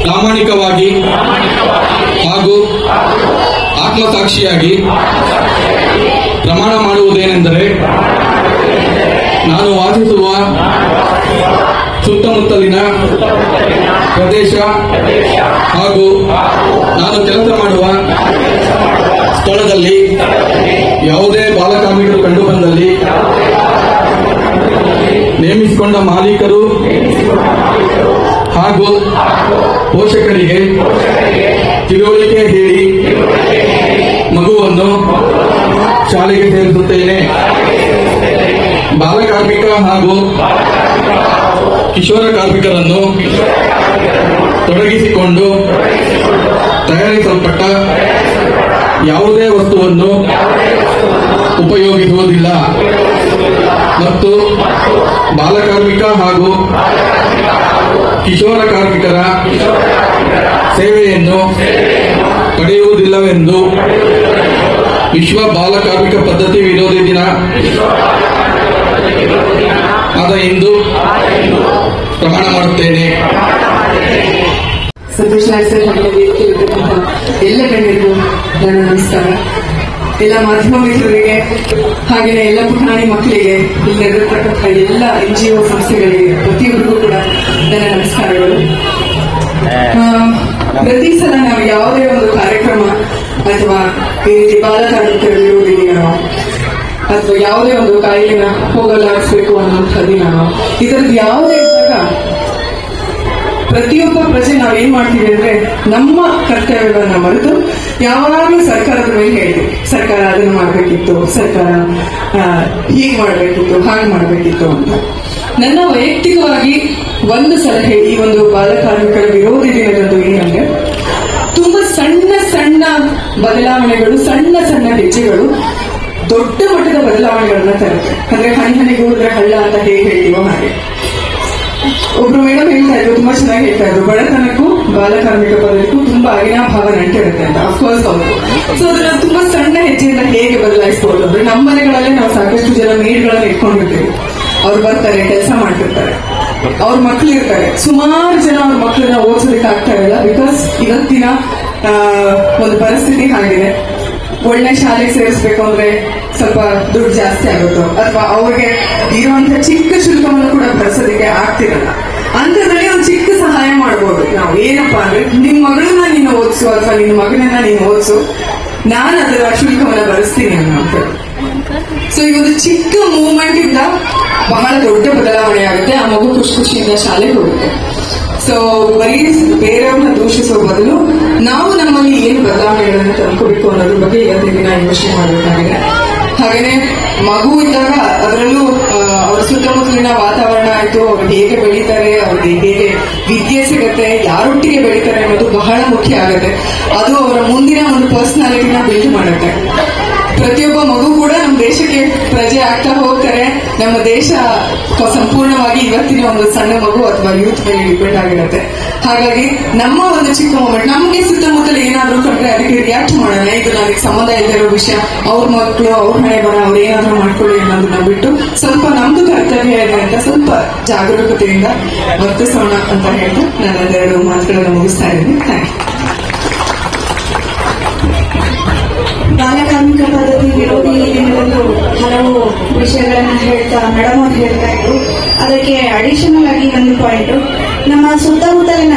ಪ್ರಾಮಾಣಿಕವಾಗಿ ಹಾಗೂ ಆತ್ಮಸಾಕ್ಷಿಯಾಗಿ ಪ್ರಮಾಣ ಮಾಡುವುದೇನೆಂದರೆ, ನಾನು ವಾಸಿಸುವ ಸುತ್ತಮುತ್ತಲಿನ ಪ್ರದೇಶ ಹಾಗೂ ನಾನು ಕೆಲಸ ಮಾಡುವ ಸ್ಥಳದಲ್ಲಿ ಯಾವುದೇ ಬಾಲಕಾರ್ಮಿಕರು ಕಂಡುಬಂದಲ್ಲಿ ನೇಮಿಸಿಕೊಂಡ ಮಾಲೀಕರು ಹಾಗೂ ಪೋಷಕರಿಗೆ ತಿಳುವಳಿಕೆ ಹೇಳಿ ಮಗುವನ್ನು ಶಾಲೆಗೆ ಸೇರಿಸುತ್ತೇನೆ. ಬಾಲಕಾರ್ಮಿಕ ಹಾಗೂ ಕಿಶೋರ ಕಾರ್ಮಿಕರನ್ನು ತೊಡಗಿಸಿಕೊಂಡು ತಯಾರಿಸಲ್ಪಟ್ಟ ಯಾವುದೇ ವಸ್ತುವನ್ನು ಉಪಯೋಗಿಸುವುದಿಲ್ಲ ಮತ್ತು ಬಾಲಕಾರ್ಮಿಕ ಹಾಗೂ ಕಿಶೋರ ಕಾರ್ಮಿಕರ ಸೇವೆಯನ್ನು ಪಡೆಯುವುದಿಲ್ಲವೆಂದು ವಿಶ್ವ ಬಾಲಕಾರ್ಮಿಕ ಪದ್ಧತಿ ವಿರೋಧಿ ದಿನ ಆದ ಇಂದು ಪ್ರಮಾಣ ಮಾಡುತ್ತೇನೆ. ಸಂತೋಷ ಎಲ್ಲ ಗಣ್ಯರಿಗೂ ನನ್ನ ನಮಸ್ಕಾರ. ಎಲ್ಲ ಮಾಧ್ಯಮ ಮಿತ್ರರಿಗೆ ಹಾಗೆಯೇ ಎಲ್ಲ ಪುಟಾಣಿ ಮಕ್ಕಳಿಗೆ, ಇಲ್ಲಿರತಕ್ಕಂಥ ಎಲ್ಲ NGO ಸಂಸ್ಥೆಗಳಿಗೆ ಪ್ರತಿಯೊಬ್ಬರಿಗೂ ಕೂಡ ನನ್ನ ನಮಸ್ಕಾರಗಳು. ಪ್ರತಿ ಸಲ ನಾವು ಯಾವುದೇ ಒಂದು ಕಾರ್ಯಕ್ರಮ ಅಥವಾ ಈ ರೀತಿ ಬಾಲಕಾರ್ಮಿಕರ ವಿರೋಧಿ ದಿನ ಅಥವಾ ಯಾವುದೇ ಒಂದು ಕಾಯಿಲೆನ ಹೋಗಲಾಡಿಸಬೇಕು ಅನ್ನುವಂಥ ದಿನ, ಇದರದ್ದು ಯಾವುದೇ ಇದ್ದಾಗ ಪ್ರತಿಯೊಬ್ಬ ಪ್ರಜೆ ನಾವೇನ್ ಮಾಡ್ತೀವಿ ಅಂದ್ರೆ ನಮ್ಮ ಕರ್ತವ್ಯವನ್ನ ಮರೆತು ಯಾವಾಗಲೂ ಸರ್ಕಾರದ ಮೇಲೆ ಹೇಳ್ತೀವಿ, ಸರ್ಕಾರ ಅದನ್ನು ಮಾಡಬೇಕಿತ್ತು, ಸರ್ಕಾರ ಹೀಗೆ ಮಾಡಬೇಕಿತ್ತು, ಹಾಗೆ ಮಾಡಬೇಕಿತ್ತು ಅಂತ. ನನ್ನ ವೈಯಕ್ತಿಕವಾಗಿ ಒಂದು ಸಲಹೆ ಈ ಒಂದು ಬಾಲಕಾರ್ಮಿಕರ ವಿರೋಧಿ ದಿನದಂದು ಏನಂದ್ರೆ, ತುಂಬಾ ಸಣ್ಣ ಸಣ್ಣ ಬದಲಾವಣೆಗಳು, ಸಣ್ಣ ಸಣ್ಣ ಹೆಜ್ಜೆಗಳು ದೊಡ್ಡ ಮಟ್ಟದ ಬದಲಾವಣೆಗಳನ್ನ ತರುತ್ತೆ. ಅಂದ್ರೆ ಹನಿ ಹನಿಗೆ ಹೋದ್ರೆ ಹಳ್ಳ ಅಂತ ಹೇಗೆ ಹೇಳ್ತೀವೋ ಹಾಗೆ. ಒಬ್ರು ಮೇಡಮ್ ಹೇಳ್ತಾ ಇದ್ರು, ತುಂಬಾ ಚೆನ್ನಾಗಿ ಹೇಳ್ತಾ ಇದ್ರು, ಬಡತನಕ್ಕೂ ಬಾಲಕಾರ್ಮಿಕ ಪದಕ್ಕೂ ತುಂಬಾ ಅವಿನಾಭಾವ ನಂಟಿರುತ್ತೆ ಅಂತ. ಅಫ್ಕೋರ್ಸ್ ಹೌದು. ಸೊ ಅದನ್ನ ತುಂಬಾ ಸಣ್ಣ ಹೆಜ್ಜೆಯಿಂದ ಹೇಗೆ ಬದಲಾಯಿಸಬಹುದು ಅಂದ್ರೆ, ನಮ್ಮ ಮನೆಗಳಲ್ಲೇ ನಾವು ಸಾಕಷ್ಟು ಜನ ಮೇಡ್ಗಳನ್ನ ಇಟ್ಕೊಂಡಿರ್ತೀವಿ. ಅವ್ರು ಬರ್ತಾರೆ, ಕೆಲಸ ಮಾಡ್ತಿರ್ತಾರೆ, ಅವ್ರ ಮಕ್ಳು ಇರ್ತಾರೆ. ಸುಮಾರು ಜನ ಅವ್ರ ಮಕ್ಕಳನ್ನ ಓದಿಸೋದಕ್ಕೆ ಆಗ್ತಾ ಇರಲ್ಲ, ಬಿಕಾಸ್ ಇವತ್ತಿನ ಒಂದು ಪರಿಸ್ಥಿತಿ ಹಾಗಿದೆ. ಒಳ್ಳೆ ಶಾಲೆಗೆ ಸೇರಿಸಬೇಕು ಅಂದ್ರೆ ಸ್ವಲ್ಪ ದುಡ್ಡು ಜಾಸ್ತಿ ಆಗುತ್ತೋ, ಅಥವಾ ಅವ್ರಿಗೆ ಇರುವಂತ ಚಿಕ್ಕ ಶುಲ್ಕವನ್ನು ಕೂಡ ಭರಿಸೋದಕ್ಕೆ ಆಗ್ತಿರಲ್ಲ. ಅಂತದ್ರಲ್ಲಿ ಒಂದು ಚಿಕ್ಕ ಸಹಾಯ ಮಾಡ್ಬೋದು ನಾವು. ಏನಪ್ಪಾ ಅಂದ್ರೆ, ನಿಮ್ ಮಗಳನ್ನ ನೀನು ಓದಿಸು ಅಥವಾ ನಿನ್ನ ಮಗನನ್ನ ನೀನು ಓದಿಸು, ನಾನು ಅದರ ಶುಲ್ಕವನ್ನ ಭರಿಸ್ತೀನಿ ಅನ್ನೋಂಥ. ಸೊ ಈ ಒಂದು ಚಿಕ್ಕ ಮೂವ್ಮೆಂಟ್ ಇಂದ ಬಹಳ ದೊಡ್ಡ ಬದಲಾವಣೆ ಆಗುತ್ತೆ. ಆ ಮಗು ಖುಷಿ ಖುಷಿಯಿಂದ ಶಾಲೆಗೆ ಹೋಗುತ್ತೆ. ಸೊ ಬರೀ ಬೇರೆಯವ್ರನ್ನ ದೂಷಿಸುವ ಬದಲು ನಾವು ನಮ್ಮಲ್ಲಿ ಏನು ಬದಲಾವಣೆಗಳನ್ನು ತಂದ್ಕೋಬೇಕು ಅನ್ನೋದ್ರ ಬಗ್ಗೆ ಇವತ್ತಿನ ದಿನ ಯೋಚನೆ ಮಾಡಬೇಕಾಗಿದೆ. ಹಾಗೇನೆ ಮಗು ಇದ್ದಾಗ ಅದರಲ್ಲೂ ಅವ್ರ ಸುತ್ತಮುತ್ತಲಿನ ವಾತಾವರಣ ಆಯ್ತು, ಅವ್ರು ಹೇಗೆ ಬೆಳೀತಾರೆ, ಅವ್ರಿಗೆ ಹೇಗೆ ವಿದ್ಯೆ ಸಿಗತ್ತೆ, ಯಾರೊಟ್ಟಿಗೆ ಬೆಳೀತಾರೆ ಅನ್ನೋದು ಬಹಳ ಮುಖ್ಯ ಆಗುತ್ತೆ. ಅದು ಅವರ ಮುಂದಿನ ಒಂದು ಪರ್ಸನಾಲಿಟಿನ ಬಿಲ್ಡ್ ಮಾಡುತ್ತೆ. ಪ್ರತಿಯೊಬ್ಬ ಮಗು ಕೂಡ ನಮ್ಮ ದೇಶಕ್ಕೆ ಪ್ರಜೆ ಆಗ್ತಾ ಹೋಗ್ತಾರೆ. ನಮ್ಮ ದೇಶ ಸಂಪೂರ್ಣವಾಗಿ ಇವತ್ತಿನ ಒಂದು ಸಣ್ಣ ಮಗು ಅಥವಾ ಯೂತ್ ಮೇಲೆ ಡಿಪೆಂಡ್ ಆಗಿರುತ್ತೆ. ಹಾಗಾಗಿ ನಮ್ಮ ಒಂದು ಚಿಕ್ಕ ಮೂಮೆಂಟ್, ನಮಗೆ ಸುತ್ತಮುತ್ತಲು ಏನಾದ್ರೂ ಕಂಡ್ರೆ ಅದಕ್ಕೆ ರಿಯಾಕ್ಟ್ ಮಾಡೋಣ. ಇದು ನನಗೆ ಸಂಬಂಧ ಇಲ್ಲದಿರೋ ವಿಷಯ, ಅವ್ರ ಮಕ್ಕಳು, ಅವ್ರ ಹಣೆ ಬರ, ಅವ್ರು ಏನಾದ್ರೂ ಮಾಡ್ಕೊಳ್ಳಿ ಅನ್ನೋದನ್ನ ಬಿಟ್ಟು ಸ್ವಲ್ಪ ನಮ್ದು ಕರ್ತವ್ಯ ಇದೆ ಅಂತ ಸ್ವಲ್ಪ ಜಾಗರೂಕತೆಯಿಂದ ವರ್ತಿಸೋಣ ಅಂತ ಹೇಳ್ತಾ ನನ್ನೆರಡು ಮಾತುಗಳನ್ನು ಮುಗಿಸ್ತಾ ಇದ್ದೀನಿ. Thank you. ಬಾಲಕಾರ್ಮಿಕ ಪದ್ಧತಿ ವಿರೋಧಿ ದಿನದಂದು ಹಲವು ವಿಷಯಗಳನ್ನ ಹೇಳ್ತಾ ಮೇಡಮ್ ಅವ್ರು ಹೇಳ್ತಾ ಇದ್ರು. ಅದಕ್ಕೆ ಅಡಿಷನಲ್ ಆಗಿ ಒಂದು ಪಾಯಿಂಟ್, ನಮ್ಮ ಸುತ್ತಮುತ್ತಲಿನ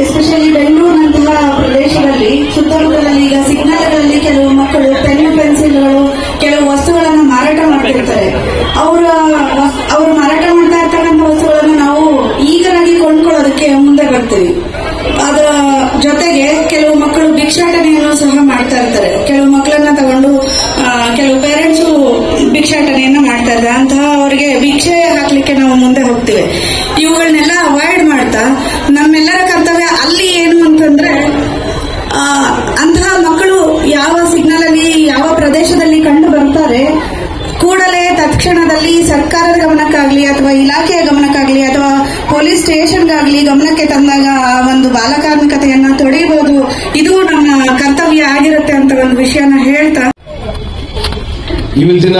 ಎಸ್ಪೆಷಲಿ ಬೆಂಗಳೂರಿನಂತಹ ಪ್ರದೇಶದಲ್ಲಿ ಸುತ್ತಮುತ್ತಲಲ್ಲಿ ಈಗ ಸಿಗ್ನಲ್ಗಳಲ್ಲಿ ಕೆಲವು ಮಕ್ಕಳು ಪೆನ್ನು ಪೆನ್ಸಿಲ್ಗಳು ಕೆಲವು ವಸ್ತುಗಳನ್ನು ಮಾರಾಟ ಮಾಡ್ತಿರ್ತಾರೆ. ಅವರು ಮಾರಾಟ ಮಾಡ್ತಾ ಇರ್ತಕ್ಕಂಥ ವಸ್ತುಗಳನ್ನು ನಾವು ಈಗರಾಗಿ ಕೊಂಡ್ಕೊಳ್ಳೋದಕ್ಕೆ ಮುಂದೆ ಬರ್ತೀವಿ. ಅದರ ಜೊತೆಗೆ ಕೆಲವು ಮಕ್ಕಳು ಭಿಕ್ಷಾಟನೆಯನ್ನು ಸಹ ಮಾಡ್ತಾ ಇರ್ತಾರೆ. ಕೆಲವು ಮಕ್ಕಳನ್ನ ತಗೊಂಡು ಕೆಲವು ಪೇರೆಂಟ್ಸು ಭಿಕ್ಷಾಟನೆಯನ್ನ ಮಾಡ್ತಾ ಇದ್ದಾರೆ. ಅಂತಹ ಅವರಿಗೆ ಭಿಕ್ಷೆ ಹಾಕ್ಲಿಕ್ಕೆ ನಾವು ಮುಂದೆ ಹೋಗ್ತೀವಿ. ಇವುಗಳನ್ನೆಲ್ಲ ಅವಾಯ್ಡ್ ಮಾಡ್ತಾ ನಮ್ಮೆಲ್ಲರ ಕರ್ತವ್ಯ ಅಲ್ಲಿ ಏನು ಅಂತಂದ್ರೆ, ಅಂತಹ ಮಕ್ಕಳು ಯಾವ ಸಿಗ್ನಲ್ ಅಲ್ಲಿ ಯಾವ ಪ್ರದೇಶದಲ್ಲಿ ಕಂಡು ಬರ್ತಾರೆ, ಕೂಡಲೇ ತತ್ಕ್ಷಣದಲ್ಲಿ ಸರ್ಕಾರದ ಗಮನಕ್ಕಾಗ್ಲಿ ಅಥವಾ ಇಲಾಖೆಯ ಗಮನಕ್ಕಾಗ್ಲಿ ಅಥವಾ ಪೊಲೀಸ್ ಸ್ಟೇಷನ್ಗಾಗ್ಲಿ ಗಮನಕ್ಕೆ ತಂದಾಗ ಒಂದು ಬಾಲಕಾರ್ಮಿಕತೆಯನ್ನ ತೊಡೆಯಬಹುದು. ಇದು ನಮ್ಮ ಕರ್ತವ್ಯ ಆಗಿರುತ್ತೆ ಅಂತ ಒಂದು ವಿಷಯನ ಹೇಳ್ತಾ, ಇವತ್ತಿನ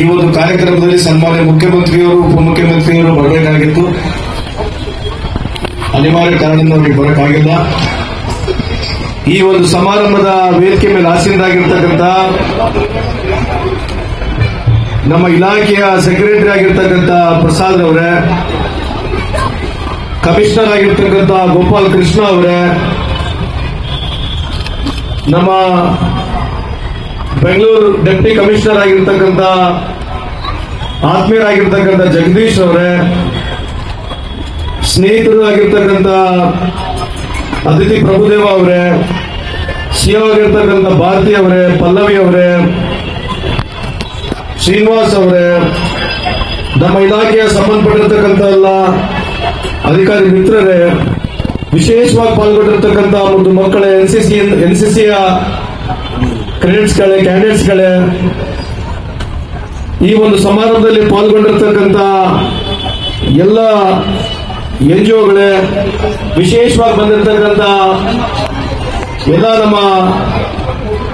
ಈ ಒಂದು ಕಾರ್ಯಕ್ರಮದಲ್ಲಿ ಸನ್ಮಾನ್ಯ ಮುಖ್ಯಮಂತ್ರಿಯವರು, ಉಪಮುಖ್ಯಮಂತ್ರಿಯವರು ಬರಬೇಕಾಗಿತ್ತು. ಅನಿವಾರ್ಯ ಕಾರಣದಿಂದ ಅವರಿಗೆ ಬರೋಕ್ಕಾಗಿಲ್ಲ. ಈ ಒಂದು ಸಮಾರಂಭದ ವೇದಿಕೆ ಮೇಲೆ ಆಸೀನರಾಗಿರ್ತಕ್ಕಂಥ ನಮ್ಮ ಇಲಾಖೆಯ ಸೆಕ್ರೆಟರಿ ಆಗಿರ್ತಕ್ಕಂಥ ಪ್ರಸಾದ್ ಅವರೇ, ಕಮಿಷನರ್ ಆಗಿರ್ತಕ್ಕಂಥ ಗೋಪಾಲ್ ಕೃಷ್ಣ ಅವರೇ, ನಮ್ಮ ಬೆಂಗಳೂರು ಡೆಪ್ಟಿ ಕಮಿಷನರ್ ಆಗಿರ್ತಕ್ಕಂಥ ಆತ್ಮೀಯರಾಗಿರ್ತಕ್ಕಂಥ ಜಗದೀಶ್ ಅವರೇ, ಸ್ನೇಹಿತರು ಆಗಿರ್ತಕ್ಕಂಥ ಅದಿತಿ ಪ್ರಭುದೇವ ಅವರೇ, ಸಿಒ ಆಗಿರ್ತಕ್ಕಂಥ ಭಾರತಿ ಅವರೇ, ಪಲ್ಲವಿ ಅವರೇ, ಶ್ರೀನಿವಾಸ್ ಅವರೇ, ನಮ್ಮ ಇಲಾಖೆಯ ಸಂಬಂಧಪಟ್ಟಿರ್ತಕ್ಕಂಥ ಎಲ್ಲ ಅಧಿಕಾರಿ ಮಿತ್ರರೇ, ವಿಶೇಷವಾಗಿ ಪಾಲ್ಗೊಂಡಿರ್ತಕ್ಕಂಥ ಒಂದು ಮಕ್ಕಳ ಎನ್ಸಿಸಿಯ ಕ್ಯಾಂಡಿಡೇಟ್ಸ್ಗಳೇ, ಈ ಒಂದು ಸಮಾರಂಭದಲ್ಲಿ ಪಾಲ್ಗೊಂಡಿರ್ತಕ್ಕಂಥ ಎಲ್ಲ NGOಗಳೇ, ವಿಶೇಷವಾಗಿ ಬಂದಿರತಕ್ಕಂಥ ಎಲ್ಲ ನಮ್ಮ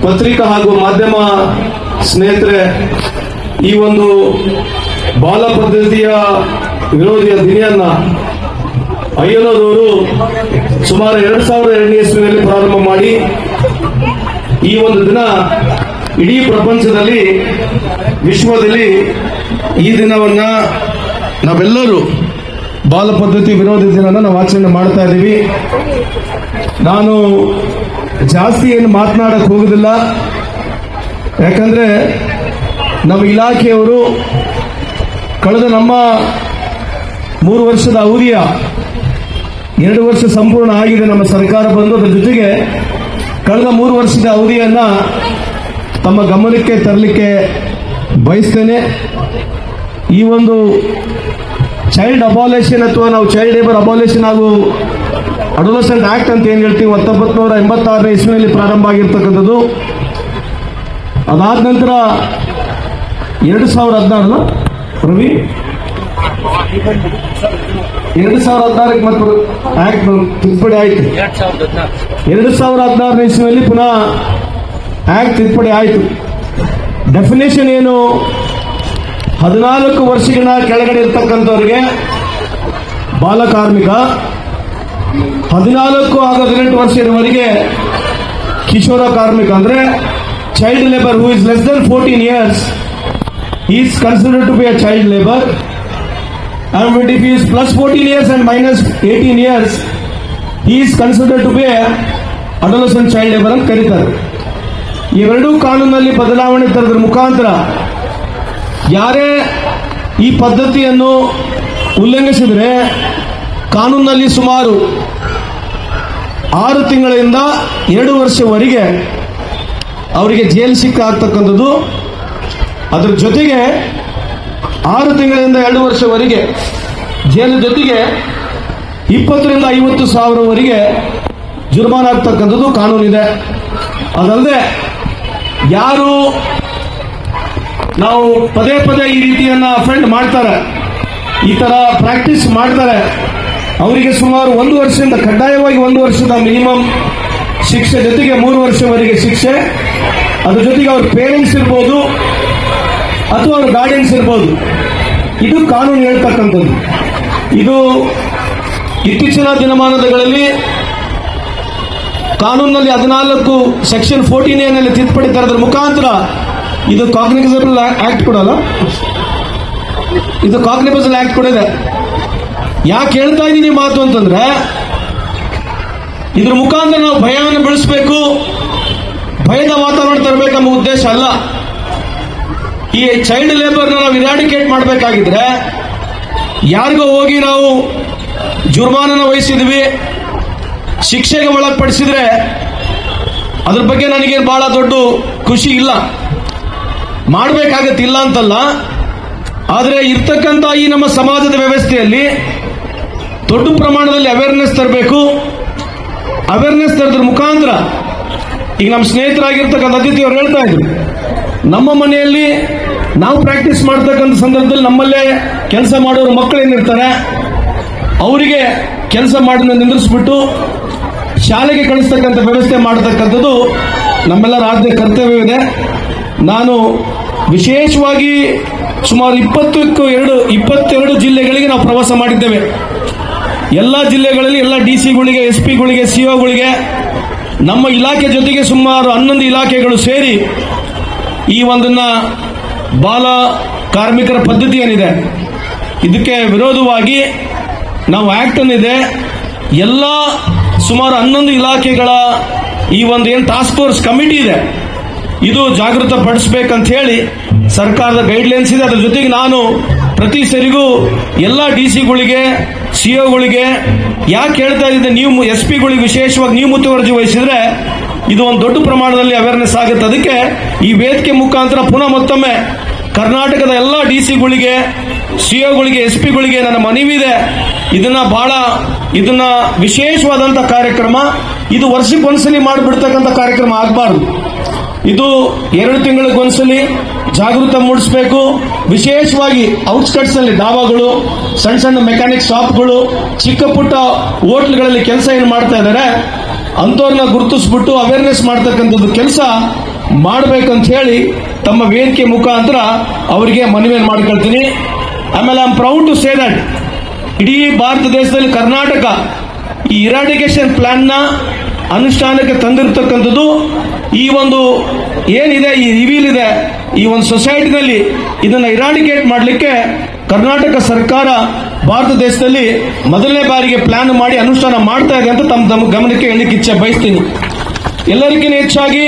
ಪತ್ರಿಕಾ ಹಾಗೂ ಮಾಧ್ಯಮ ಸ್ನೇಹಿತರೆ, ಈ ಒಂದು ಬಾಲ ಪದ್ಧತಿಯ ವಿರೋಧಿಯ ದಿನಿಯನ್ನ ಅಯ್ಯನವರು ಸುಮಾರು 2002ನೇ ಇಸ್ವಿಯಲ್ಲಿ ಪ್ರಾರಂಭ ಮಾಡಿ ಈ ಒಂದು ದಿನ ಇಡೀ ಪ್ರಪಂಚದಲ್ಲಿ, ವಿಶ್ವದಲ್ಲಿ ಈ ದಿನವನ್ನ ನಾವೆಲ್ಲರೂ ಬಾಲ ಪದ್ಧತಿ ವಿರೋಧಿ ದಿನನ ನಾವು ಆಚರಣೆ ಮಾಡ್ತಾ ಇದ್ದೀವಿ. ನಾನು ಜಾಸ್ತಿ ಏನು ಮಾತನಾಡಕ್ ಹೋಗುದಿಲ್ಲ, ಯಾಕಂದ್ರೆ ನಮ್ಮ ಇಲಾಖೆಯವರು ಕಳೆದ ನಮ್ಮ 3 ವರ್ಷದ ಅವಧಿಯ 2 ವರ್ಷ ಸಂಪೂರ್ಣ ಆಗಿದೆ ನಮ್ಮ ಸರ್ಕಾರ ಬಂದು. ಅದರ ಜೊತೆಗೆ ಕಳೆದ 3 ವರ್ಷದ ಅವಧಿಯನ್ನ ತಮ್ಮ ಗಮನಕ್ಕೆ ತರಲಿಕ್ಕೆ ಬಯಸ್ತೇನೆ. ಈ ಒಂದು ಚೈಲ್ಡ್ ಅಬಾಲೇಷನ್ ಅಥವಾ ನಾವು ಚೈಲ್ಡ್ ಲೇಬರ್ ಅಬಾಲೇಷನ್ ಹಾಗೂ ಅಡೋಲೆಸೆಂಟ್ ಆಕ್ಟ್ ಅಂತ ಏನ್ ಹೇಳ್ತೀವಿ, 1986ನೇ ಇಸ್ವಿಯಲ್ಲಿ ಪ್ರಾರಂಭ ಆಗಿರ್ತಕ್ಕಂಥದ್ದು. ಅದಾದ ನಂತರ 2016 ರವಿ 2016ಕ್ಕೆ ಮತ್ತು ಆಕ್ಟ್ ತಿದ್ದುಪಡಿ ಆಯಿತು. 2016ನೇ ಇಸ್ವಿಯಲ್ಲಿ ಪುನಃ ಆಕ್ಟ್ ತಿದ್ದುಪಡಿ ಆಯಿತು. ಡೆಫಿನೇಷನ್ ಏನು? 14 ವರ್ಷಗಳ ಕೆಳಗಡೆ ಇರ್ತಕ್ಕಂಥವ್ರಿಗೆ ಬಾಲ ಕಾರ್ಮಿಕ, 14 ಹಾಗೂ 18 ವರ್ಷದವರೆಗೆ ಕಿಶೋರ ಕಾರ್ಮಿಕ, ಅಂದ್ರೆ child labour who is less than 14 years is considered to be a child labor, and if he is plus 14 years and minus 18 years he is considered to be a adolescent child labor ಅಂತ ಕರೀತಾರೆ. ಇವೆರಡೂ ಕಾನೂನಲ್ಲಿ ಬದಲಾವಣೆ ತರೋದ್ರ ಮುಖಾಂತರ ಯಾರೇ ಈ ಪದ್ಧತಿಯನ್ನು ಉಲ್ಲಂಘಿಸಿದರೆ ಕಾನೂನಲ್ಲಿ ಸುಮಾರು 6 ತಿಂಗಳಿಂದ 2 ವರ್ಷವರೆಗೆ ಅವರಿಗೆ ಜೈಲು ಶಿಕ್ಷೆ ಆಗ್ತಕ್ಕಂಥದ್ದು. ಅದರ ಜೊತೆಗೆ 6 ತಿಂಗಳಿಂದ 2 ವರ್ಷವರೆಗೆ ಜೈಲು ಜೊತೆಗೆ 20 ರಿಂದ 50 ಸಾವಿರವರೆಗೆ ಜುರ್ಮಾನ ಆಗ್ತಕ್ಕಂಥದ್ದು ಕಾನೂನಿದೆ. ಅದಲ್ಲದೆ ಯಾರು ನಾವು ಪದೇ ಪದೇ ಈ ರೀತಿಯನ್ನ ಅಫೆಂಡ್ ಮಾಡ್ತಾರೆ, ಈ ತರ ಪ್ರಾಕ್ಟೀಸ್ ಮಾಡ್ತಾರೆ, ಅವರಿಗೆ ಸುಮಾರು 1 ವರ್ಷದಿಂದ ಕಡ್ಡಾಯವಾಗಿ 1 ವರ್ಷದ ಮಿನಿಮಮ್ ಶಿಕ್ಷೆ ಜೊತೆಗೆ 3 ವರ್ಷವರೆಗೆ ಶಿಕ್ಷೆ. ಅದ್ರ ಜೊತೆಗೆ ಅವ್ರ ಪೇರೆಂಟ್ಸ್ ಇರ್ಬೋದು ಅಥವಾ ಅವ್ರ ಗಾರ್ಡಿಯನ್ಸ್ ಇರ್ಬೋದು. ಇದು ಕಾನೂನು ಹೇಳ್ತಕ್ಕಂಥದ್ದು. ಇದು ಇತ್ತೀಚಿನ ದಿನಮಾನಗಳಲ್ಲಿ ಕಾನೂನಿನಲ್ಲಿ 14 ಸೆಕ್ಷನ್ 14A ನಲ್ಲಿ ತಿದ್ದುಪಡಿ ತರೋದ್ರ ಮುಖಾಂತರ ಇದು ಕಾಗ್ನಿಸಬಲ್ ಆಕ್ಟ್ ಕೊಡಲ್ಲ, ಇದು ಕಾಗ್ನಿಸಬಲ್ ಆಕ್ಟ್ ಕೊಡಿದೆ. ಯಾಕೆ ಹೇಳ್ತಾ ಇದ್ದೀನಿ ಮಾತು ಅಂತಂದ್ರೆ, ಇದ್ರ ಮುಖಾಂತರ ನಾವು ಭಯವನ್ನು ಬೆಳೆಸಬೇಕು, ಭಯದ ವಾತಾವರಣ ತರಬೇಕೆಂಬ ಉದ್ದೇಶ ಅಲ್ಲ. ಈ ಚೈಲ್ಡ್ ಲೇಬರ್ನ ನಾವು ಇರಾಡಿಕೇಟ್ ಮಾಡಬೇಕಾಗಿದ್ರೆ ಯಾರಿಗೋ ಹೋಗಿ ನಾವು ಜುರ್ಮಾನನ ವಹಿಸಿದ್ವಿ, ಶಿಕ್ಷೆಗೆ ಒಳಪಡಿಸಿದ್ರೆ ಅದ್ರ ಬಗ್ಗೆ ನನಗೇನು ಬಹಳ ದೊಡ್ಡ ಖುಷಿ ಇಲ್ಲ, ಮಾಡಬೇಕಾಗತ್ತಿಲ್ಲ ಅಂತಲ್ಲ. ಆದರೆ ಇರ್ತಕ್ಕಂಥ ಈ ನಮ್ಮ ಸಮಾಜದ ವ್ಯವಸ್ಥೆಯಲ್ಲಿ ದೊಡ್ಡ ಪ್ರಮಾಣದಲ್ಲಿ ಅವೇರ್ನೆಸ್ ತರಬೇಕು. ಅವೇರ್ನೆಸ್ ತರದ್ರ ಮುಖಾಂತರ ಈಗ ನಮ್ಮ ಸ್ನೇಹಿತರಾಗಿರ್ತಕ್ಕಂಥ ಅತಿಥಿ ಅವರು ಹೇಳ್ತಾ ಇದ್ರು, ನಮ್ಮ ಮನೆಯಲ್ಲಿ ನಾವು ಪ್ರಾಕ್ಟೀಸ್ ಮಾಡ್ತಕ್ಕಂಥ ಸಂದರ್ಭದಲ್ಲಿ ನಮ್ಮಲ್ಲೇ ಕೆಲಸ ಮಾಡೋರು ಮಕ್ಕಳು ಏನಿರ್ತಾರೆ ಅವರಿಗೆ ಕೆಲಸ ಮಾಡೋದನ್ನ ನಿಂದಿರಿಸ್ಬಿಟ್ಟು ಶಾಲೆಗೆ ಕಳಿಸ್ತಕ್ಕಂಥ ವ್ಯವಸ್ಥೆ ಮಾಡತಕ್ಕಂಥದ್ದು ನಮ್ಮೆಲ್ಲರ ಆದ್ಯ ಕರ್ತವ್ಯವಿದೆ. ನಾನು ವಿಶೇಷವಾಗಿ ಸುಮಾರು 22 ಜಿಲ್ಲೆಗಳಿಗೆ ನಾವು ಪ್ರವಾಸ ಮಾಡಿದ್ದೇವೆ. ಎಲ್ಲ ಜಿಲ್ಲೆಗಳಲ್ಲಿ ಎಲ್ಲ ಡಿಸಿಗಳಿಗೆ, ಎಸ್ಪಿಗಳಿಗೆ, ಸಿಒಗಳಿಗೆ, ನಮ್ಮ ಇಲಾಖೆ ಜೊತೆಗೆ ಸುಮಾರು 11 ಇಲಾಖೆಗಳು ಸೇರಿ ಈ ಒಂದನ್ನ ಬಾಲ ಕಾರ್ಮಿಕರ ಪದ್ಧತಿ ಏನಿದೆ ಇದಕ್ಕೆ ವಿರೋಧವಾಗಿ ನಾವು ಆಕ್ಟ್ ಏನಿದೆ ಎಲ್ಲ ಸುಮಾರು 11 ಇಲಾಖೆಗಳ ಈ ಒಂದು ಏನು ಟಾಸ್ಕ್ ಫೋರ್ಸ್ ಕಮಿಟಿ ಇದೆ ಇದು ಜಾಗೃತ ಪಡಿಸಬೇಕಂತ ಹೇಳಿ ಸರ್ಕಾರದ ಗೈಡ್ಲೈನ್ಸ್ ಇದೆ. ಅದರ ಜೊತೆಗೆ ನಾನು ಪ್ರತಿ ಸರಿಗೂ ಎಲ್ಲ ಡಿಸಿಗಳಿಗೆ, ಸಿಒಗಳಿಗೆ ಯಾಕೆ ಹೇಳ್ತಾ ಇದ್ದೆ, ನೀವು ಎಸ್ಪಿಗಳಿಗೆ ವಿಶೇಷವಾಗಿ ನೀವು ಮುತುವರ್ಜಿ ವಹಿಸಿದ್ರೆ ಇದು ಒಂದು ದೊಡ್ಡ ಪ್ರಮಾಣದಲ್ಲಿ ಅವೇರ್ನೆಸ್ ಆಗುತ್ತೆ. ಅದಕ್ಕೆ ಈ ವೇದಿಕೆ ಮುಖಾಂತರ ಪುನಃ ಮತ್ತೊಮ್ಮೆ ಕರ್ನಾಟಕದ ಎಲ್ಲ ಡಿಸಿಗಳಿಗೆ, ಸಿಒಗಳಿಗೆ, ಎಸ್ಪಿಗಳಿಗೆ ನನ್ನ ಮನವಿದೆ, ಇದನ್ನ ವಿಶೇಷವಾದಂಥ ಕಾರ್ಯಕ್ರಮ, ಇದು ವರ್ಷಕ್ಕೊಂದ್ಸಲಿ ಮಾಡಿಬಿಡ್ತಕ್ಕಂಥ ಕಾರ್ಯಕ್ರಮ ಆಗಬಾರ್ದು. ಇದು 2 ತಿಂಗಳಿಗೊಂದ್ಸಲಿ ಜಾಗೃತ ಮೂಡಿಸಬೇಕು. ವಿಶೇಷವಾಗಿ ಔಟ್ಸ್ಕಟ್ಸ್ ನಲ್ಲಿ ಡಾಬಾಗಳು, ಸಣ್ಣ ಸಣ್ಣ ಮೆಕ್ಯಾನಿಕ್ ಶಾಪ್ಗಳು, ಚಿಕ್ಕ ಪುಟ್ಟ ಹೋಟ್ಲ್ಗಳಲ್ಲಿ ಕೆಲಸ ಏನು ಮಾಡ್ತಾ ಇದ್ದಾರೆ ಅಂತವ್ರನ್ನ ಗುರುತಿಸ್ಬಿಟ್ಟು ಅವೇರ್ನೆಸ್ ಮಾಡ್ತಕ್ಕಂಥದ್ದು ಕೆಲಸ ಮಾಡಬೇಕಂತ ಹೇಳಿ ತಮ್ಮ ವೇದಿಕೆ ಮುಖಾಂತರ ಅವರಿಗೆ ಮನವಿಯನ್ನು ಮಾಡ್ಕೊಳ್ತೀನಿ. ಆಮೇಲೆ I am proud to say that ಇಡೀ ಭಾರತ ದೇಶದಲ್ಲಿ ಕರ್ನಾಟಕ ಈ ಇರಾಡಿಕೇಶನ್ ಪ್ಲಾನ್ನ ಅನುಷ್ಠಾನಕ್ಕೆ ತಂದಿರತಕ್ಕಂಥದ್ದು ಈ ಒಂದು ಏನಿದೆ, ಈ ರಿವೀಲ್ ಇದೆ, ಈ ಒಂದು ಸೊಸೈಟಿನಲ್ಲಿ ಇದನ್ನ ಇರಾಡಿಕೇಟ್ ಮಾಡಲಿಕ್ಕೆ ಕರ್ನಾಟಕ ಸರ್ಕಾರ ಭಾರತ ದೇಶದಲ್ಲಿ ಮೊದಲನೇ ಬಾರಿಗೆ ಪ್ಲಾನ್ ಮಾಡಿ ಅನುಷ್ಠಾನ ಮಾಡ್ತಾ ಇದೆ ಅಂತ ತಮ್ಮ ಗಮನಕ್ಕೆ ಹೇಳಲಿಕ್ಕೆ ಇಚ್ಛೆ ಬಯಸ್ತೀನಿ. ಎಲ್ಲರಿಗಿಂತ ಹೆಚ್ಚಾಗಿ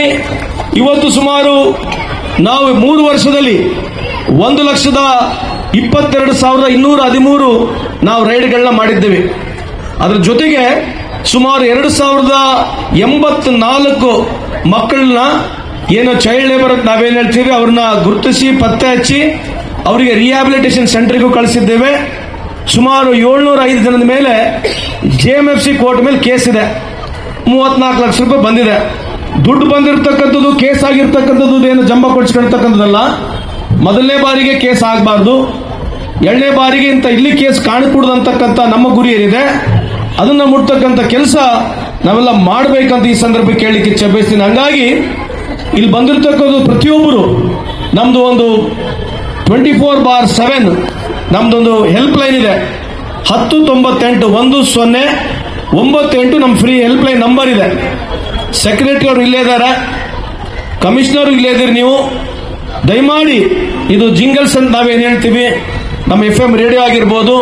ಇವತ್ತು ಸುಮಾರು ನಾವು 3 ವರ್ಷದಲ್ಲಿ 1,22,213 ನಾವು ರೈಡ್ಗಳನ್ನ ಮಾಡಿದ್ದೇವೆ. ಅದರ ಜೊತೆಗೆ ಸುಮಾರು 2,084 ಮಕ್ಕಳನ್ನ ಏನು ಚೈಲ್ಡ್ ಲೇಬರ್ ನಾವೇನು ಹೇಳ್ತೀವಿ ಅವ್ರನ್ನ ಗುರುತಿಸಿ ಪತ್ತೆ ಹಚ್ಚಿ ಅವರಿಗೆ ರಿಹ್ಯಾಬಿಲಿಟೇಷನ್ ಸೆಂಟರ್ಗೂ ಕಳಿಸಿದ್ದೇವೆ. ಸುಮಾರು 705 ಜನದ ಮೇಲೆ JMFC ಕೋರ್ಟ್ ಮೇಲೆ ಕೇಸ್ ಇದೆ. 34 ಲಕ್ಷ ರೂಪಾಯಿ ಬಂದಿದೆ. ದುಡ್ಡು ಬಂದಿರತಕ್ಕಂಥದ್ದು, ಕೇಸ್ ಆಗಿರ್ತಕ್ಕಂಥದ್ದು ಏನು ಜಂಬ ಕೊಡಿಸ್ಕೊಳ್ತಕ್ಕಂಥದ್ದಲ್ಲ. ಮೊದಲನೇ ಬಾರಿಗೆ ಕೇಸ್ ಆಗಬಾರ್ದು, 2ನೇ ಬಾರಿಗೆ ಇಂಥ ಇಲ್ಲಿ ಕೇಸ್ ಕಾಣಕೂಡದಂತಕ್ಕಂಥ ನಮ್ಮ ಗುರಿ ಏನಿದೆ ಅದನ್ನ ಮುಟ್ತಕ್ಕಂಥ ಕೆಲಸ ನಾವೆಲ್ಲ ಮಾಡಬೇಕಂತ ಈ ಸಂದರ್ಭಕ್ಕೆ ಕೇಳಲಿಕ್ಕೆ ಇಚ್ಛೆ ಬಯಸ್ತೀನಿ. ಹಂಗಾಗಿ ಇಲ್ಲಿ ಬಂದಿರತಕ್ಕಂಥ ಪ್ರತಿಯೊಬ್ಬರು ನಮ್ದು ಒಂದು 24/7 ನಮ್ದೊಂದು ಹೆಲ್ಪ್ ಲೈನ್ ಇದೆ. 1098 ನಮ್ಮ ಫ್ರೀ ಹೆಲ್ಪ್ ಲೈನ್ ನಂಬರ್ ಇದೆ. ಸೆಕ್ರೆಟರಿ ಅವರು ಇಲ್ಲೇ ಇದ್ದಾರೆ, ಕಮಿಷನರ್ ಇಲ್ಲೇ ಇದ್ದೀರಿ. ನೀವು ದಯಮಾಡಿ ಇದು ಜಿಂಗಲ್ಸ್ ಅಂತ ನಾವೇನು ಹೇಳ್ತೀವಿ, ನಮ್ಮ FM ರೇಡಿಯೋ ಆಗಿರ್ಬೋದು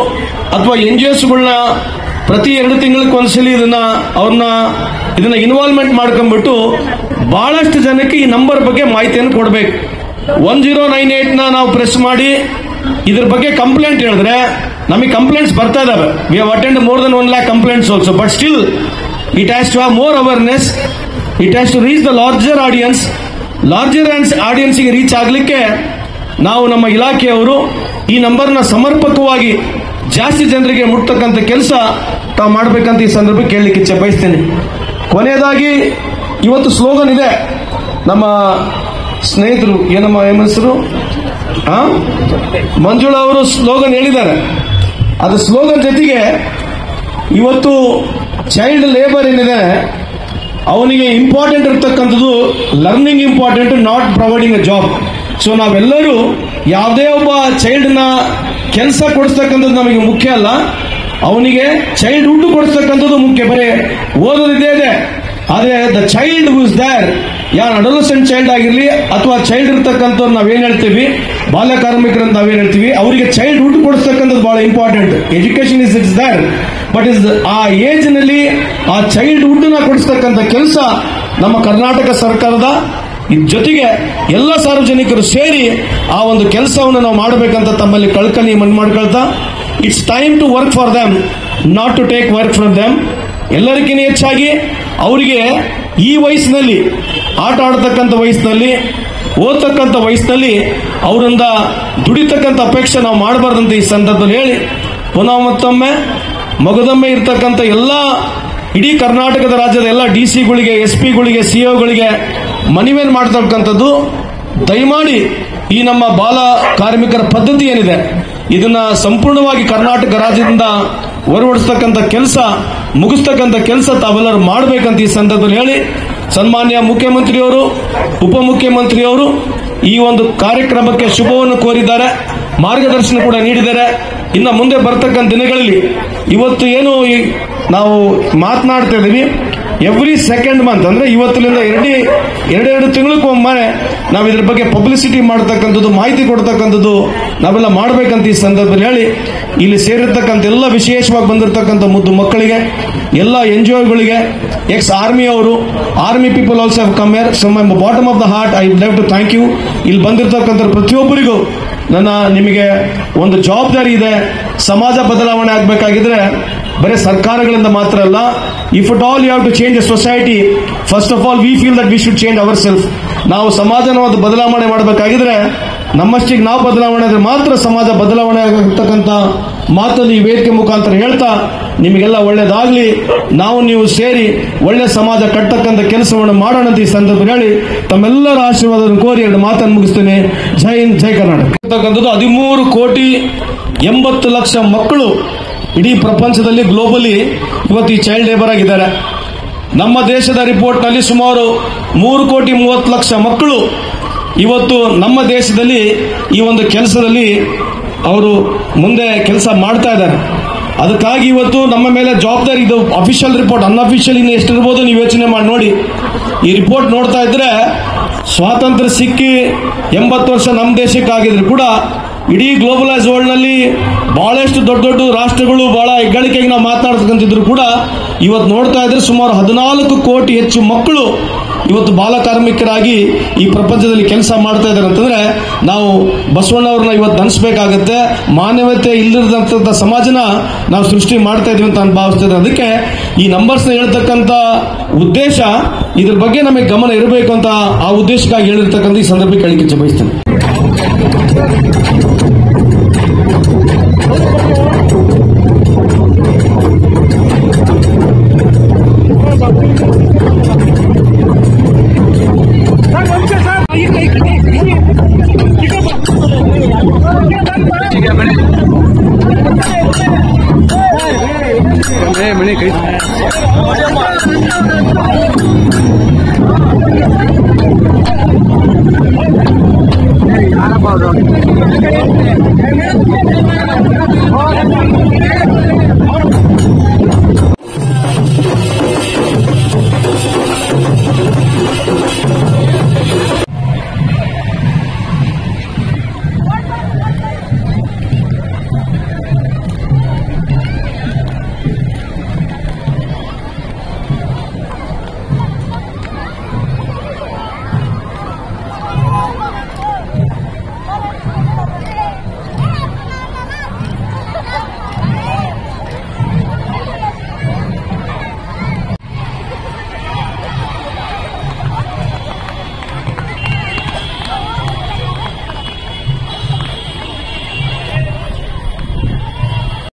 ಅಥವಾ NGOsಗಳನ್ನ ಪ್ರತಿ 2 ತಿಂಗಳಿಗೊಂದ್ಸಲಿ ಇದನ್ನ ಇನ್ವಾಲ್ವ್ಮೆಂಟ್ ಮಾಡ್ಕೊಂಡ್ಬಿಟ್ಟು ಬಹಳಷ್ಟು ಜನಕ್ಕೆ ಈ ನಂಬರ್ ಬಗ್ಗೆ ಮಾಹಿತಿಯನ್ನು ಕೊಡಬೇಕು. 1098ನ ನಾವು ಪ್ರೆಸ್ ಮಾಡಿ ಇದ್ರ ಬಗ್ಗೆ ಕಂಪ್ಲೇಂಟ್ ಹೇಳಿದ್ರೆ ನಮಗೆ ಕಂಪ್ಲೇಂಟ್ಸ್ ಬರ್ತಾ ಇದಾವೆ. We have attend more than 1 lakh complaints also, but still it has to have more awareness, it has to reach the larger ಆಡಿಯನ್ಸ್ಗೆ ರೀಚ್ ಆಗಲಿಕ್ಕೆ ನಾವು ನಮ್ಮ ಇಲಾಖೆಯವರು ಈ ನಂಬರ್ನ ಸಮರ್ಪಕವಾಗಿ ಜಾಸ್ತಿ ಜನರಿಗೆ ಮುಟ್ತಕ್ಕಂಥ ಕೆಲಸ ತಾವು ಮಾಡಬೇಕಂತ ಈ ಸಂದರ್ಭ ಕೇಳಲಿಕ್ಕೆ ಇಚ್ಛೆ ಬಯಸ್ತೇನೆ. ಕೊನೆಯದಾಗಿ ಇವತ್ತು ಸ್ಲೋಗನ್ ಇದೆ, ನಮ್ಮ ಸ್ನೇಹಿತರು ಏನಮ್ಮ ಹೆಸರು ಮಂಜುಳಾ ಅವರು ಸ್ಲೋಗನ್ ಹೇಳಿದ್ದಾರೆ. ಅದು ಸ್ಲೋಗನ್ ಜೊತೆಗೆ ಇವತ್ತು ಚೈಲ್ಡ್ ಲೇಬರ್ ಏನಿದೆ ಅವನಿಗೆ ಇಂಪಾರ್ಟೆಂಟ್ ಇರ್ತಕ್ಕಂಥದ್ದು learning important, not providing A job. So ನಾವೆಲ್ಲರೂ ಯಾವುದೇ ಒಬ್ಬ ಚೈಲ್ಡ್ನ ಕೆಲಸ ಕೊಡಿಸ್ತಕ್ಕಂಥದ್ದು ನಮಗೆ ಮುಖ್ಯ ಅಲ್ಲ, ಅವನಿಗೆ ಚೈಲ್ಡ್ಹುಡ್ ಕೊಡಿಸ್ತಕ್ಕಂಥದ್ದು ಮುಖ್ಯ. ಬರೀ ಓದೋದಿದೆ ಇದೆ, ಆದರೆ the child who is there, ಯಾರು ಅಡೋಲೆಸೆಂಟ್ ಚೈಲ್ಡ್ ಆಗಿರಲಿ ಅಥವಾ ಚೈಲ್ಡ್ ಇರ್ತಕ್ಕಂಥವ್ರು ನಾವೇನು ಹೇಳ್ತೀವಿ ಬಾಲ್ಯ ಕಾರ್ಮಿಕರಂತ ನಾವೇನು ಹೇಳ್ತೀವಿ, ಅವರಿಗೆ ಚೈಲ್ಡ್ಹುಡ್ ಕೊಡಿಸ್ತಕ್ಕಂಥದ್ದು ಬಹಳ important. Education is there, but is ಆ ಏಜ್ ನಲ್ಲಿ ಆ ಚೈಲ್ಡ್ಹುಡ್ ನ ಕೊಡಿಸ್ತಕ್ಕಂಥ ಕೆಲಸ ನಮ್ಮ ಕರ್ನಾಟಕ ಸರ್ಕಾರದ ಜೊತೆಗೆ ಎಲ್ಲ ಸಾರ್ವಜನಿಕರು ಸೇರಿ ಆ ಒಂದು ಕೆಲಸವನ್ನು ನಾವು ಮಾಡಬೇಕಂತ ತಮ್ಮಲ್ಲಿ ಕಳ್ಕಳಿ ಮನ್ ಮಾಡ್ಕೊಳ್ತಾ, it's time to work for them, not to take work from them. ಎಲ್ಲರಿಗಿಂತ ಹೆಚ್ಚಾಗಿ ಅವರಿಗೆ ಈ ವಯಸ್ಸಿನಲ್ಲಿ ಆಟ ಆಡತಕ್ಕಂಥ ವಯಸ್ಸಿನಲ್ಲಿ ಓದ್ತಕ್ಕಂಥ ವಯಸ್ಸಿನಲ್ಲಿ ಅವರಿಂದ ದುಡಿತಕ್ಕಂಥ ಅಪೇಕ್ಷೆ ನಾವು ಮಾಡಬಾರ್ದಂತ ಈ ಸಂದರ್ಭದಲ್ಲಿ ಹೇಳಿ ಪುನಃ ಮತ್ತೊಮ್ಮೆ ಮಗದೊಮ್ಮೆ ಇರ್ತಕ್ಕಂಥ ಎಲ್ಲ ಇಡೀ ಕರ್ನಾಟಕದ ರಾಜ್ಯದ ಎಲ್ಲ DCಗಳಿಗೆ, SPಗಳಿಗೆ, COಗಳಿಗೆ ಮನವಿಯನ್ನು ಮಾಡತಕ್ಕಂಥದ್ದು, ದಯಮಾಡಿ ಈ ನಮ್ಮ ಬಾಲ ಕಾರ್ಮಿಕರ ಪದ್ಧತಿ ಏನಿದೆ ಇದನ್ನ ಸಂಪೂರ್ಣವಾಗಿ ಕರ್ನಾಟಕ ರಾಜ್ಯದಿಂದ ಹೊರವಡಿಸ್ತಕ್ಕಂಥ ಕೆಲಸ, ಮುಗಿಸ್ತಕ್ಕಂಥ ಕೆಲಸ ತಾವೆಲ್ಲರೂ ಮಾಡಬೇಕಂತ ಈ ಸಂದರ್ಭದಲ್ಲಿ ಹೇಳಿ, ಸನ್ಮಾನ್ಯ ಮುಖ್ಯಮಂತ್ರಿಯವರು, ಉಪಮುಖ್ಯಮಂತ್ರಿಯವರು ಈ ಒಂದು ಕಾರ್ಯಕ್ರಮಕ್ಕೆ ಶುಭವನ್ನು ಕೋರಿದ್ದಾರೆ, ಮಾರ್ಗದರ್ಶನ ಕೂಡ ನೀಡಿದ್ದಾರೆ. ಇನ್ನು ಮುಂದೆ ಬರ್ತಕ್ಕಂಥ ದಿನಗಳಲ್ಲಿ ಇವತ್ತು ಏನು ನಾವು ಮಾತನಾಡ್ತಾ ಇದ್ದೀವಿ, ಎವ್ರಿ ಸೆಕೆಂಡ್ ಮಂತ್ ಅಂದ್ರೆ ಇವತ್ತಿನಿಂದ ಎರಡು ತಿಂಗಳಿಗೊಮ್ಮೆ ನಾವು ಇದ್ರ ಬಗ್ಗೆ ಪಬ್ಲಿಸಿಟಿ ಮಾಡ್ತಕ್ಕಂಥದ್ದು, ಮಾಹಿತಿ ಕೊಡ್ತಕ್ಕಂಥದ್ದು ನಾವೆಲ್ಲ ಮಾಡಬೇಕಂತ ಈ ಸಂದರ್ಭದಲ್ಲಿ ಹೇಳಿ, ಇಲ್ಲಿ ಸೇರಿರ್ತಕ್ಕಂಥ ಎಲ್ಲ ವಿಶೇಷವಾಗಿ ಬಂದಿರತಕ್ಕಂಥ ಮುದ್ದು ಮಕ್ಕಳಿಗೆ, ಎಲ್ಲ NGOಗಳಿಗೆ, ಎಕ್ಸ್ ಆರ್ಮಿ ಅವರು, army people also have come here. So my bottom of the heart I would like to thank you. ಇಲ್ಲಿ ಬಂದಿರತಕ್ಕಂಥ ಪ್ರತಿಯೊಬ್ಬರಿಗೂ ನಿಮಗೆ ಒಂದು ಜವಾಬ್ದಾರಿ ಇದೆ. ಸಮಾಜ ಬದಲಾವಣೆ ಆಗಬೇಕಾಗಿದ್ರೆ ಬರೀ ಸರ್ಕಾರಗಳಿಂದ ಮಾತ್ರ ಅಲ್ಲ. If at all you have to change a society, first of all we feel that we should change our self. ನಾವು ಸಮಾಜನ ಒಂದು ಬದಲಾವಣೆ ಮಾಡಬೇಕಾಗಿದ್ರೆ ನಮ್ಮಷ್ಟಿಗೆ ನಾವು ಬದಲಾವಣೆ ಆದರೆ ಮಾತ್ರ ಸಮಾಜ ಬದಲಾವಣೆ ಆಗಿರ್ತಕ್ಕಂಥ ಮಾತನ್ನು ಈ ವೇದಿಕೆ ಮುಖಾಂತರ ಹೇಳ್ತಾ ನಿಮಗೆಲ್ಲ ಒಳ್ಳೇದಾಗ್ಲಿ. ನೀವು ಸೇರಿ ಒಳ್ಳೆ ಸಮಾಜ ಕಟ್ಟತಕ್ಕಂಥ ಕೆಲಸವನ್ನು ಮಾಡೋಣ ಅಂತ ಈ ಸಂದರ್ಭದಲ್ಲಿ ಹೇಳಿ ತಮ್ಮೆಲ್ಲರ ಆಶೀರ್ವಾದವನ್ನು ಕೋರಿ ಎರಡು ಮಾತನ್ನು ಮುಗಿಸ್ತೇನೆ. ಜೈ ಹಿಂದ್, ಜೈ ಕರ್ನಾಟಕ. 13,80,00,000 ಮಕ್ಕಳು ಇಡೀ ಪ್ರಪಂಚದಲ್ಲಿ ಗ್ಲೋಬಲಿ ಇವತ್ತು ಈ ಚೈಲ್ಡ್ ಲೇಬರ್ ಆಗಿದ್ದಾರೆ. ನಮ್ಮ ದೇಶದ ರಿಪೋರ್ಟ್ನಲ್ಲಿ ಸುಮಾರು 3,30,00,000 ಮಕ್ಕಳು ಇವತ್ತು ನಮ್ಮ ದೇಶದಲ್ಲಿ ಈ ಒಂದು ಕೆಲಸದಲ್ಲಿ ಅವರು ಮುಂದೆ ಕೆಲಸ ಮಾಡ್ತಾ ಇದ್ದಾರೆ. ಅದಕ್ಕಾಗಿ ಇವತ್ತು ನಮ್ಮ ಮೇಲೆ ಜವಾಬ್ದಾರಿ. ಇದು ಅಫಿಷಿಯಲ್ ರಿಪೋರ್ಟ್, ಅನ್ಅಫಿಷಿಯಲ್ ಇನ್ನು ಎಷ್ಟಿರ್ಬೋದು ನೀವು ಯೋಚನೆ ಮಾಡಿ ನೋಡಿ. ಈ ರಿಪೋರ್ಟ್ ನೋಡ್ತಾ ಇದ್ರೆ ಸ್ವಾತಂತ್ರ್ಯ ಸಿಕ್ಕಿ 80 ವರ್ಷ ನಮ್ಮ ದೇಶಕ್ಕೆ ಆಗಿದ್ರು ಕೂಡ ಇಡೀ ಗ್ಲೋಬಲೈಸ್ ವರ್ಲ್ಡ್ ನಲ್ಲಿ ಬಹಳಷ್ಟು ದೊಡ್ಡ ದೊಡ್ಡ ರಾಷ್ಟ್ರಗಳು ಬಹಳ ಹೆಗ್ಗಳಿಕೆಗೆ ನಾವು ಮಾತನಾಡ್ತಕ್ಕಂತಿದ್ರು ಕೂಡ ಇವತ್ತು ನೋಡ್ತಾ ಇದ್ರೆ ಸುಮಾರು 14 ಕೋಟಿ ಹೆಚ್ಚು ಮಕ್ಕಳು ಇವತ್ತು ಬಾಲ ಕಾರ್ಮಿಕರಾಗಿ ಈ ಪ್ರಪಂಚದಲ್ಲಿ ಕೆಲಸ ಮಾಡ್ತಾ ಇದ್ದಾರೆ ಅಂತಂದ್ರೆ ನಾವು ಬಸವಣ್ಣವ್ರನ್ನ ಇವತ್ತು ಅನಿಸ್ಬೇಕಾಗತ್ತೆ. ಮಾನವತೆ ಇಲ್ಲದಂತ ಸಮಾಜನ ನಾವು ಸೃಷ್ಟಿ ಮಾಡ್ತಾ ಇದೀವಿ ಅಂತ ನಾನು ಭಾವಿಸ್ತೇನೆ. ಅದಕ್ಕೆ ಈ ನಂಬರ್ಸ್ನ ಹೇಳ್ತಕ್ಕಂಥ ಉದ್ದೇಶ, ಇದ್ರ ಬಗ್ಗೆ ನಮಗೆ ಗಮನ ಇರಬೇಕು ಅಂತ ಆ ಉದ್ದೇಶಕ್ಕಾಗಿ ಹೇಳಿರ್ತಕ್ಕಂಥ ಈ ಸಂದರ್ಭಕ್ಕೆ ಹೇಳಿಕೆ ಬಯಸ್ತೇನೆ.